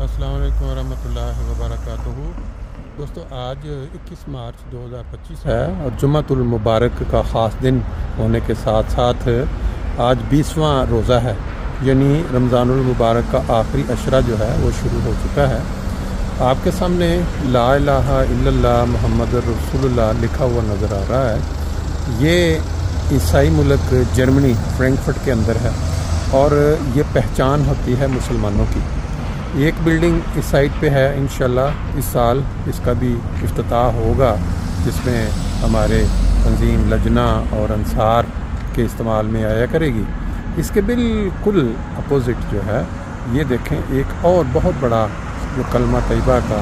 السلام علیکم ورحمۃ اللہ وبرکاتہ۔ دوستو، آج 21 مارچ 2025 ہے اور جمعۃ المبارک کا خاص دن ہونے کے ساتھ ساتھ آج 20واں روزہ ہے، یعنی رمضان المبارک کا آخری عشرہ جو ہے وہ شروع ہو چکا ہے۔ آپ کے سامنے لا الہ الا اللہ محمد رسول اللہ لکھا ہوا نظر آ رہا ہے۔ یہ عیسائی ملک جرمنی فرینکفرٹ کے اندر ہے اور یہ پہچان ہوتی ہے مسلمانوں کی۔ ایک بلڈنگ اس سائٹ پہ ہے، انشاءاللہ اس سال اس کا بھی افتتاح ہوگا، جس میں ہمارے تنظیم لجنہ اور انصار کے استعمال میں آیا کرے گی۔ اس کے بالکل اپوزٹ جو ہے، یہ دیکھیں ایک اور بہت بڑا جو کلمہ طیبہ کا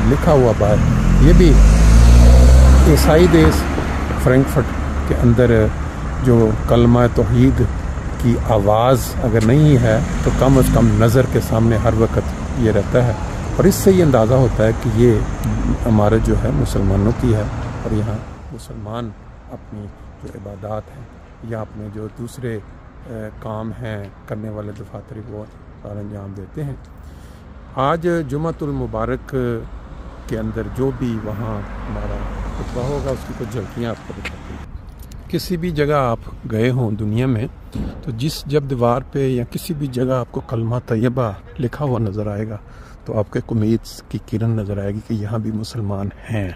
لکھا ہوا باہر، یہ بھی عیسائی دیس فرینکفرٹ کے اندر جو کلمہ توحید کی آواز اگر نہیں ہے تو کم از کم نظر کے سامنے ہر وقت یہ رہتا ہے، اور اس سے یہ اندازہ ہوتا ہے کہ یہ ہمارے جو ہے مسلمانوں کی ہے، اور یہاں مسلمان اپنی جو عبادات ہیں یا اپنے جو دوسرے کام ہیں کرنے والے دفاتر وہ سارا انجام دیتے ہیں۔ آج جمعۃ المبارک کے اندر جو بھی وہاں ہمارا خطبہ ہوگا اس کی کچھ جھلکیاں آپ کو دکھاتے ہیں۔ کسی بھی جگہ آپ گئے ہوں دنیا میں تو جب دیوار پہ یا کسی بھی جگہ آپ کو کلمہ طیبہ لکھا ہوا نظر آئے گا تو آپ کے امید کی کرن نظر آئے گی کہ یہاں بھی مسلمان ہیں۔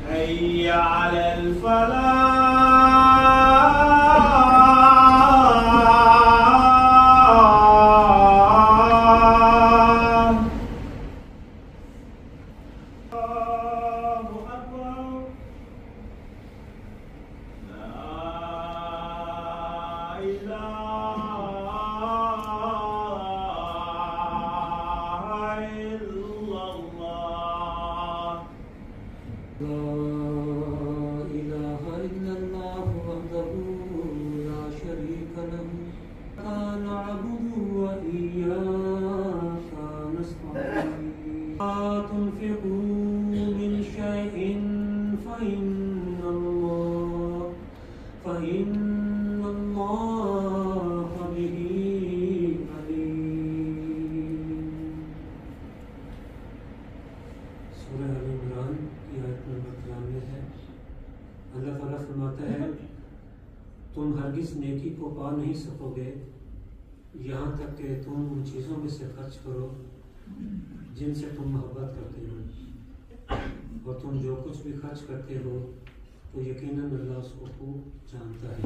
حی علی الفلاح اللہ تعالیٰ فرماتا ہے تم ہرگز نیکی کو پا نہیں سکو گے یہاں تک کہ تم ان چیزوں میں سے خرچ کرو جن سے تم محبت کرتے ہو، اور تم جو کچھ بھی خرچ کرتے ہو تو یقیناً اللہ اس کو خوب جانتا ہے۔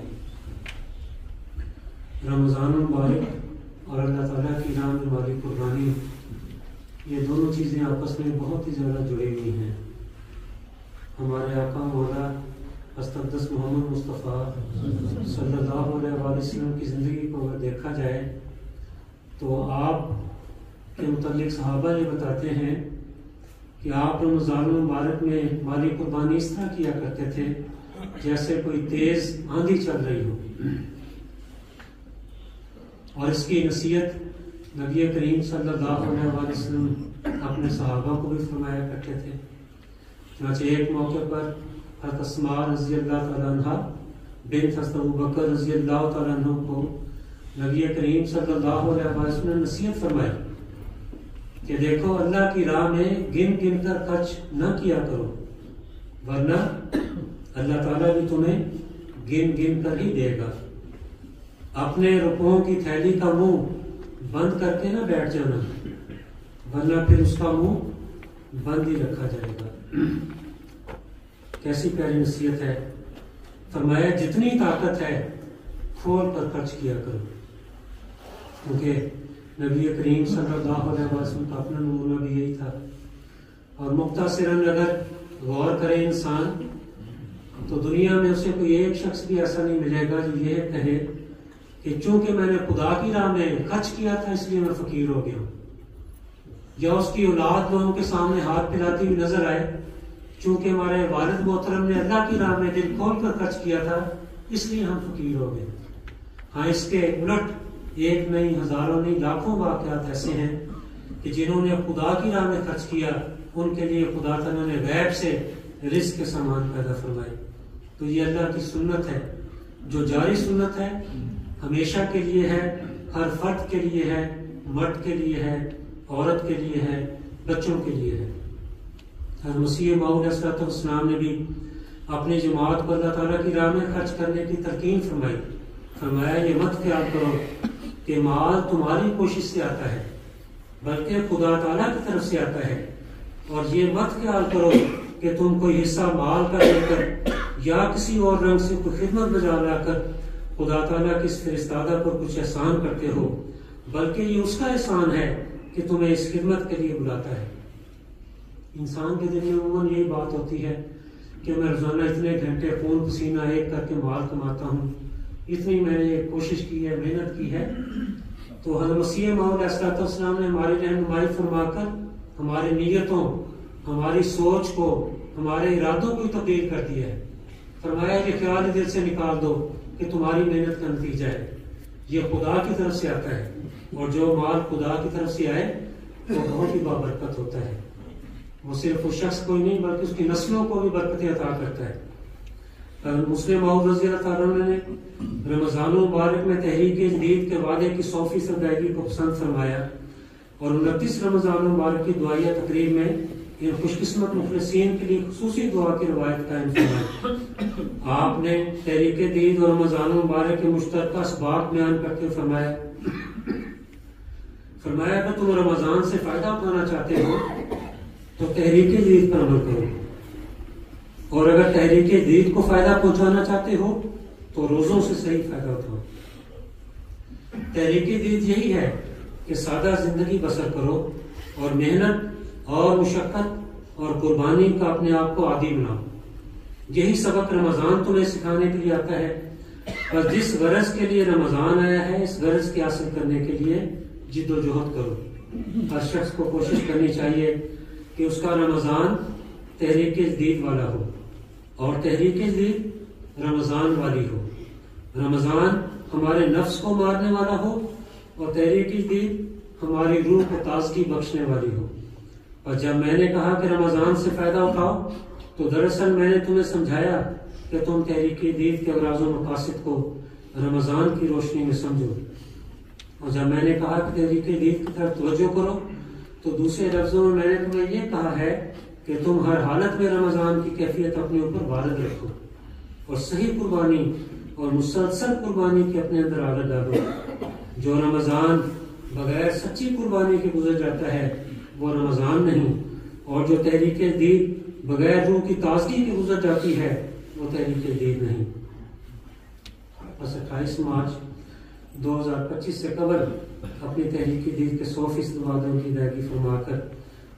رمضان المبارک اور اللہ تعالیٰ کی راہ میں ہماری قربانی، یہ دونوں چیزیں آپس میں بہت ہی زیادہ جڑی ہوئی ہیں۔ ہمارے آقا مولا استقدس محمد مصطفیٰ صلی اللہ علیہ وآلہ وسلم کی زندگی کو اگر دیکھا جائے تو آپ کے متعلق صحابہ یہ بتاتے ہیں کہ آپ رمضان المبارک میں مالی قربانی اس طرح کیا کرتے تھے جیسے کوئی تیز آندھی چل رہی ہو، اور اس کی نصیحت نبی کریم صلی اللہ علیہ وآلہ وسلم اپنے صحابہ کو بھی فرمایا کرتے تھے۔ چنانچہ ایک موقع پر حضرت اسماء رضی اللہ تعالیٰ عنہ بنت حضرت ابوبکر رضی اللہ تعالیٰ عنہ کو نبی کریم صلی اللہ علیہ وسلم نے نصیحت فرمائی کہ دیکھو اللہ کی راہ میں گن گن کر خرچ نہ کیا کرو، ورنہ اللہ تعالیٰ بھی تمہیں گن گن کر ہی دے گا۔ اپنے روپوں کی تھیلی کا منہ بند کر کے نہ بیٹھ جانا، ورنہ پھر اس کا منہ بند ہی رکھا جائے گا۔ کیسی پیاری نصیحت ہے۔ فرمایا جتنی طاقت ہے کھول کر خرچ کیا کرو، کیونکہ نبی کریم صلی اللہ علیہ وسلم کا اپنا نمونہ بھی یہی تھا۔ اور مختصراً اگر غور کرے انسان تو دنیا میں اسے کوئی ایک شخص بھی ایسا نہیں ملے گا جو یہ کہے کہ چونکہ میں نے خدا کی راہ میں خرچ کیا تھا اس لیے میں فقیر ہو گیا ہوں، یا اس کی اولاد لوگوں کے سامنے ہاتھ پھیلاتی ہوئی نظر آئے چونکہ ہمارے والد محترم نے اللہ کی راہ میں دل کھول کر خرچ کیا تھا اس لیے ہم فقیر ہو گئے۔ ہاں، اس کے الٹ ایک نہیں، ہزاروں نہیں، لاکھوں واقعات ایسے ہیں کہ جنہوں نے خدا کی راہ میں خرچ کیا ان کے لیے خدا تعالیٰ نے غیب سے رزق کے سامان پیدا فرمائے۔ تو یہ اللہ کی سنت ہے جو جاری سنت ہے، ہمیشہ کے لیے ہے، ہر فرد کے لیے ہے، مرد کے لیے ہے، عورت کے لیے ہے، بچوں کے لیے ہے۔ حضرت مسیح موعود علیہ السلام نے بھی اپنی جماعت کو اللہ تعالیٰ کی راہ میں خرچ کرنے کی تلقین فرمائی۔ فرمایا یہ مت خیال کرو کہ مال تمہاری کوشش سے آتا ہے بلکہ خدا تعالیٰ کی طرف سے آتا ہے، اور یہ مت خیال کرو کہ تم کوئی حصہ مال کا لے کر یا کسی اور رنگ سے کوئی خدمت بجا لا کر خدا تعالیٰ کے اس فرستادہ پر کچھ احسان کرتے ہو، بلکہ یہ اس کا احسان ہے کہ تمہیں اس خدمت کے لیے بلاتا ہے۔ انسان کے دل میں عموماً یہی بات ہوتی ہے کہ میں روزانہ اتنے گھنٹے خون پسینہ ایک کر کے مال کماتا ہوں، اتنی میں نے کوشش کی ہے، محنت کی ہے۔ تو حضرت مسیح موعود علیہ السلام نے ہماری رہنمائی فرما کر ہماری نیتوں، ہماری سوچ کو، ہمارے ارادوں کو تبدیل کر دیا ہے۔ فرمایا یہ خیال ہی دل سے نکال دو کہ تمہاری محنت کا نتیجہ ہے، یہ خدا کی طرف سے آتا ہے، اور جو مال خدا کی طرف سے آئے وہ بہت ہی بابرکت ہوتا ہے۔ وہ صرف اس شخص کو ہی نہیں بلکہ اس کی نسلوں کو بھی برکتیں عطا کرتا ہے۔ مسلم موعود رضی اللہ تعالیٰ عنہ نے رمضان المبارک میں تحریک جدید کے وعدے کی 100% ادائیگی کو پسند فرمایا، اور 29 رمضان المبارک کی دعائیہ تقریب میں ان خوش قسمت مخلصین کے لیے خصوصی دعا کی روایت قائم فرمائی۔ آپ نے تحریک جدید اور رمضان المبارک کے مشترکہ اسباق بیان کرتے فرمایا کہ تم رمضان سے فائدہ اٹھانا چاہتے ہو تو تحریک جدید پر عمل کرو، اور اگر تحریک جدید کو فائدہ پہنچانا چاہتے ہو تو روزوں سے صحیح فائدہ اٹھاؤ۔ تحریک جدید یہی ہے کہ سادہ زندگی بسر کرو اور محنت اور مشقت اور قربانی کا اپنے آپ کو عادی بناؤ۔ یہی سبق رمضان تمہیں سکھانے کے لیے آتا ہے، اور جس غرض کے لیے رمضان آیا ہے اس غرض کے حاصل کرنے کے لیے جد و جہد کرو۔ ہر شخص کو کوشش کرنی چاہیے کہ اس کا رمضان تحریک جدید والا ہو، اور تحریک جدید رمضان والی ہو۔ رمضان ہمارے نفس کو مارنے والا ہو، اور تحریک جدید ہماری روح کو تازگی بخشنے والی ہو۔ اور جب میں نے کہا کہ رمضان سے فائدہ اٹھاؤ تو دراصل میں نے تمہیں سمجھایا کہ تم تحریک جدید کے اغراض و مقاصد کو رمضان کی روشنی میں سمجھو، اور جب میں نے کہا کہ تحریک جدید کی طرف توجہ کرو تو دوسرے لفظوں میں نے تمہیں یہ کہا ہے کہ تم ہر حالت میں رمضان کی کیفیت اپنے اوپر وارد رکھو، اور صحیح قربانی اور مسلسل قربانی کے اپنے اندر عادت ڈالو۔ جو رمضان بغیر سچی قربانی کے گزر جاتا ہے وہ رمضان نہیں، اور جو تحریک جدید بغیر روح کی تازگی کے گزر جاتی ہے وہ تحریک جدید نہیں۔ بس 28 مارچ 2025 سے قبل اپنی تحریک جدید کے 100% وعدوں کی ادائیگی فرما کر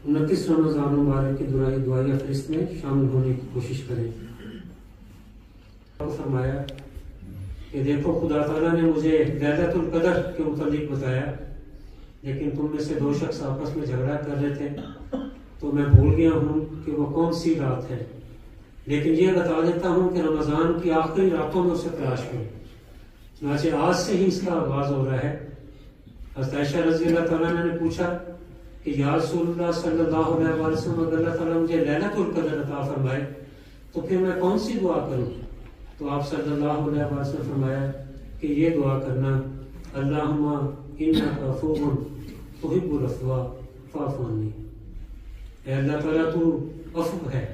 29 رمضان مبارک کی دعائیہ فہرست میں شامل ہونے کی کوشش کریں۔ فرمایا کہ دیکھو خدا تعالیٰ نے مجھے لیلۃ القدر کے متعلق بتایا، لیکن تم میں سے 2 شخص آپس میں جھگڑا کر رہے تھے تو میں بھول گیا ہوں کہ وہ کون سی رات ہے، لیکن یہ بتا دیتا ہوں کہ رمضان کی آخری راتوں میں اسے تلاش کرو۔ چنانچہ آج سے ہی اس کا آغاز ہو رہا ہے۔ حضرت عائشہ رضی اللہ تعالیٰ عنہ نے پوچھا کہ یا رسول اللہ صلی اللہ علیہ وسلم اگر اللہ تعالیٰ مجھے لیلۃ القدر عطا فرمائے تو پھر میں کون سی دعا کروں؟ تو آپ صلی اللہ علیہ وسلم نے فرمایا کہ یہ دعا کرنا، اللہم انک عفو تحب العفو فاعف عنی۔ اے اللہ تعالیٰ تو عفو ہے،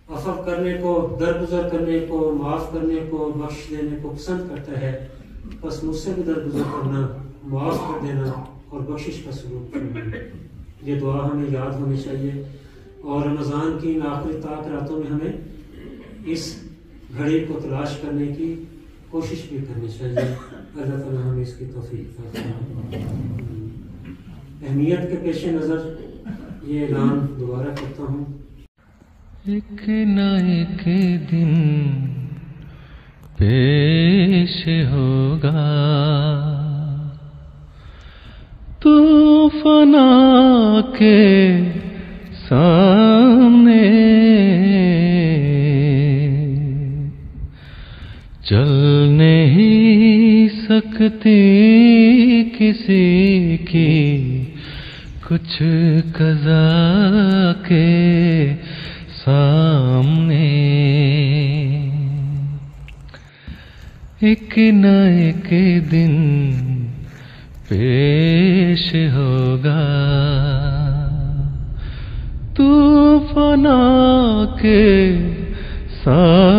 عفو کرنے کو، درگزر کرنے کو، معاف کرنے کو، بخش دینے کو پسند کرتا ہے، بس مجھ سے بھی درگزر کرنا، معاف کر دینا اور بخشش کا سلوک کرنا۔ یہ دعا ہمیں یاد ہونی چاہیے، اور رمضان کی ان آخری طاق راتوں میں ہمیں اس گھڑی کو تلاش کرنے کی کوشش بھی کرنی چاہیے۔ اللہ تعالیٰ ہمیں اس کی توفیق عطا فرمائے۔ اہمیت کے پیش نظر یہ اعلان دوبارہ کرتا ہوں، ایک نہ ایک دن پیش ہوگا تو فنا کے سامنے، چل نہیں سکتی کسی کی کچھ قضا کے سامنے ایک نہ ایک دن پیش ہوگا طوفانوں کے سامنے